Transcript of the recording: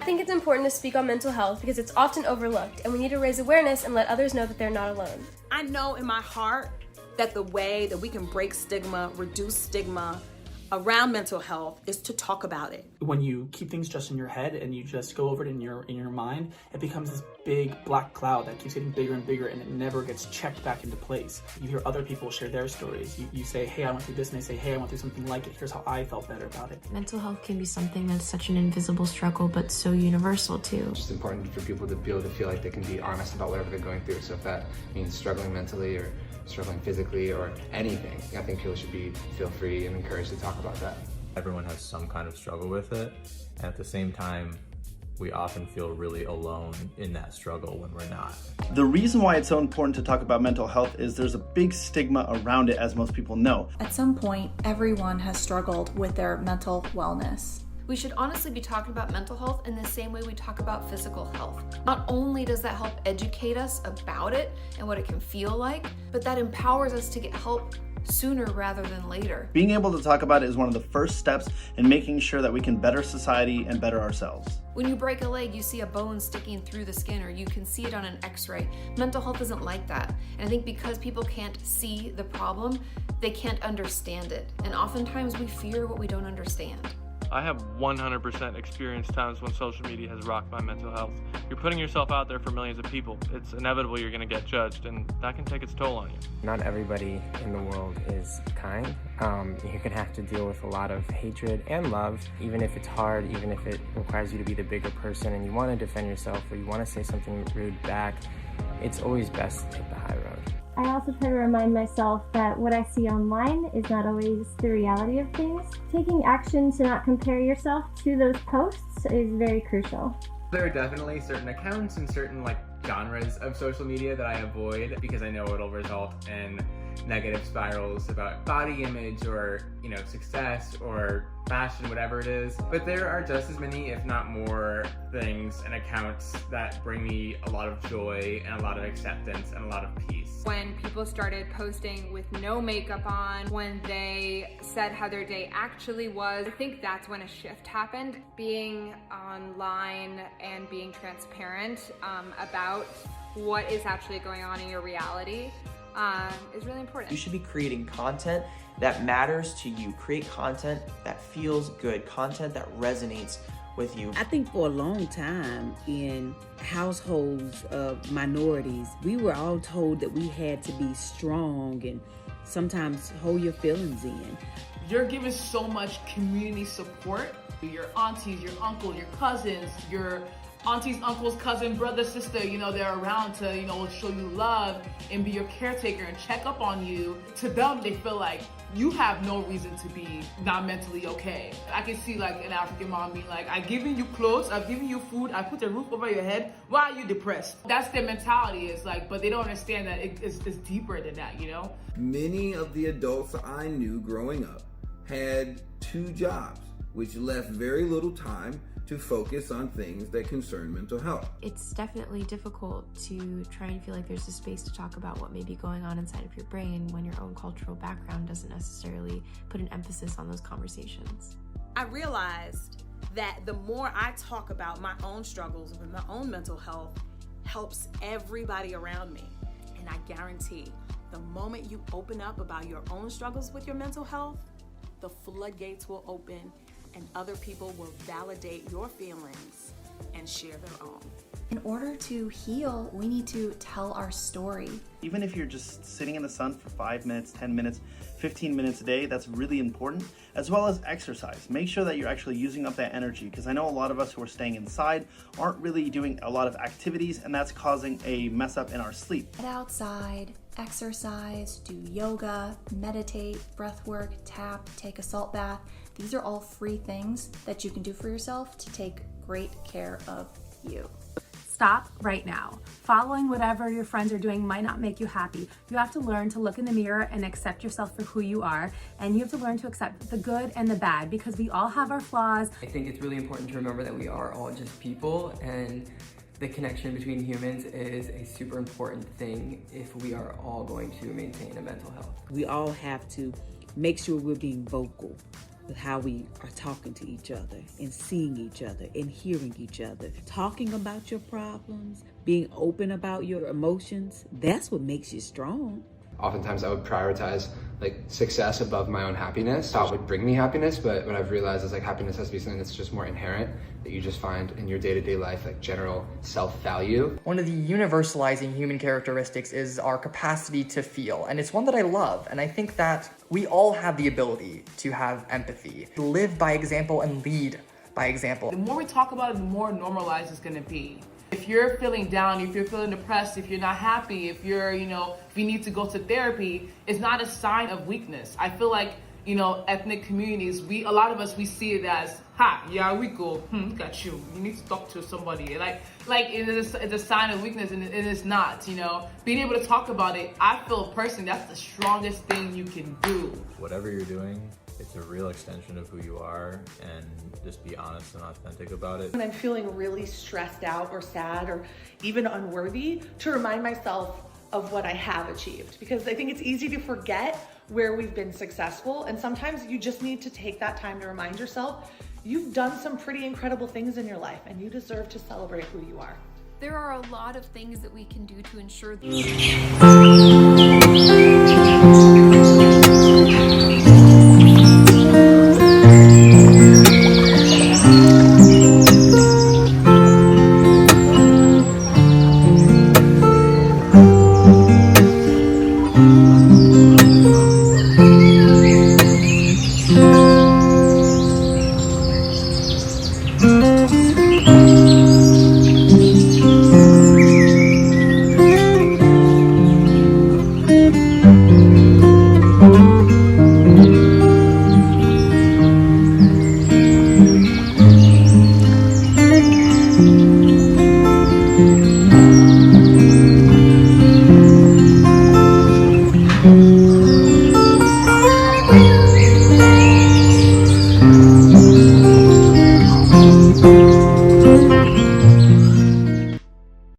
I think it's important to speak on mental health because it's often overlooked, and we need to raise awareness and let others know that they're not alone. I know in my heart that the way that we can break stigma, reduce stigma around mental health is to talk about it. When you keep things just in your head and you just go over it in your mind, it becomes this big black cloud that keeps getting bigger and bigger, and it never gets checked back into place. You hear other people share their stories. You say, hey, I went through this, and they say, hey, I went through something like it. Here's how I felt better about it. Mental health can be something that's such an invisible struggle, but so universal too. It's just important for people to be able to feel like they can be honest about whatever they're going through. So if that means struggling mentally or struggling physically or anything, I think people should feel free and encouraged to talk about that. Everyone has some kind of struggle with it, and at the same time, we often feel really alone in that struggle when we're not. The reason why it's so important to talk about mental health is there's a big stigma around it, as most people know. At some point, everyone has struggled with their mental wellness. We should honestly be talking about mental health in the same way we talk about physical health. Not only does that help educate us about it and what it can feel like, but that empowers us to get help sooner rather than later. Being able to talk about it is one of the first steps in making sure that we can better society and better ourselves. When you break a leg, you see a bone sticking through the skin, or you can see it on an x-ray. Mental health isn't like that. And I think because people can't see the problem, they can't understand it. And oftentimes we fear what we don't understand. I have 100% experienced times when social media has rocked my mental health. You're putting yourself out there for millions of people. It's inevitable you're going to get judged, and that can take its toll on you. Not everybody in the world is kind. You're going to have to deal with a lot of hatred and love, even if it's hard, even if it requires you to be the bigger person and you want to defend yourself or you want to say something rude back. It's always best to take the high road. I also try to remind myself that what I see online is not always the reality of things. Taking action to not compare yourself to those posts is very crucial. There are definitely certain accounts and certain genres of social media that I avoid because I know it'll result in negative spirals about body image or, success or fashion, whatever it is. But there are just as many, if not more, things and accounts that bring me a lot of joy and a lot of acceptance and a lot of peace. When people started posting with no makeup on, when they said how their day actually was, I think that's when a shift happened. Being online and being transparent about what is actually going on in your reality is really important. You should be creating content that matters to you. Create content that feels good, content that resonates with you. I think for a long time in households of minorities, we were all told that we had to be strong and sometimes hold your feelings in. You're given so much community support. Your aunties, your uncles, your cousins, your aunties, uncles, cousin, brother, sister, they're around to, show you love and be your caretaker and check up on you. To them, they feel like you have no reason to be not mentally okay. I can see an African mom being like, I've given you clothes, I've given you food, I put a roof over your head. Why are you depressed? That's their mentality. It's but they don't understand that it's deeper than that, Many of the adults I knew growing up had 2 jobs, which left very little time to focus on things that concern mental health. It's definitely difficult to try and feel like there's a space to talk about what may be going on inside of your brain when your own cultural background doesn't necessarily put an emphasis on those conversations. I realized that the more I talk about my own struggles with my own mental health helps everybody around me. And I guarantee the moment you open up about your own struggles with your mental health, the floodgates will open and other people will validate your feelings and share their own. In order to heal, we need to tell our story. Even if you're just sitting in the sun for 5 minutes, 10 minutes, 15 minutes a day, that's really important, as well as exercise. Make sure that you're actually using up that energy, because I know a lot of us who are staying inside aren't really doing a lot of activities, and that's causing a mess up in our sleep. Get outside, exercise, do yoga, meditate, breath work, tap, take a salt bath. These are all free things that you can do for yourself to take great care of you. Stop right now. Following whatever your friends are doing might not make you happy. You have to learn to look in the mirror and accept yourself for who you are. And you have to learn to accept the good and the bad, because we all have our flaws. I think it's really important to remember that we are all just people, and the connection between humans is a super important thing if we are all going to maintain a mental health. We all have to make sure we're being vocal with how we are talking to each other and seeing each other and hearing each other. Talking about your problems, being open about your emotions, that's what makes you strong. Oftentimes I would prioritize like success above my own happiness. Thought would bring me happiness, but what I've realized is like happiness has to be something that's just more inherent, that you just find in your day-to-day life, like general self-value. One of the universalizing human characteristics is our capacity to feel, and it's one that I love, and I think that we all have the ability to have empathy, live by example and lead by example. The more we talk about it, the more normalized it's gonna be. If you're feeling down, if you're feeling depressed, if you're not happy, if you're, if you need to go to therapy, it's not a sign of weakness. I feel like, ethnic communities, a lot of us, we see it as, yeah, we cool, look at you need to talk to somebody. Like it's a sign of weakness, and it's not, Being able to talk about it, I feel personally, that's the strongest thing you can do. Whatever you're doing, it's a real extension of who you are, and just be honest and authentic about it. When I'm feeling really stressed out or sad or even unworthy, to remind myself of what I have achieved, because I think it's easy to forget where we've been successful, and sometimes you just need to take that time to remind yourself you've done some pretty incredible things in your life and you deserve to celebrate who you are. There are a lot of things that we can do to ensure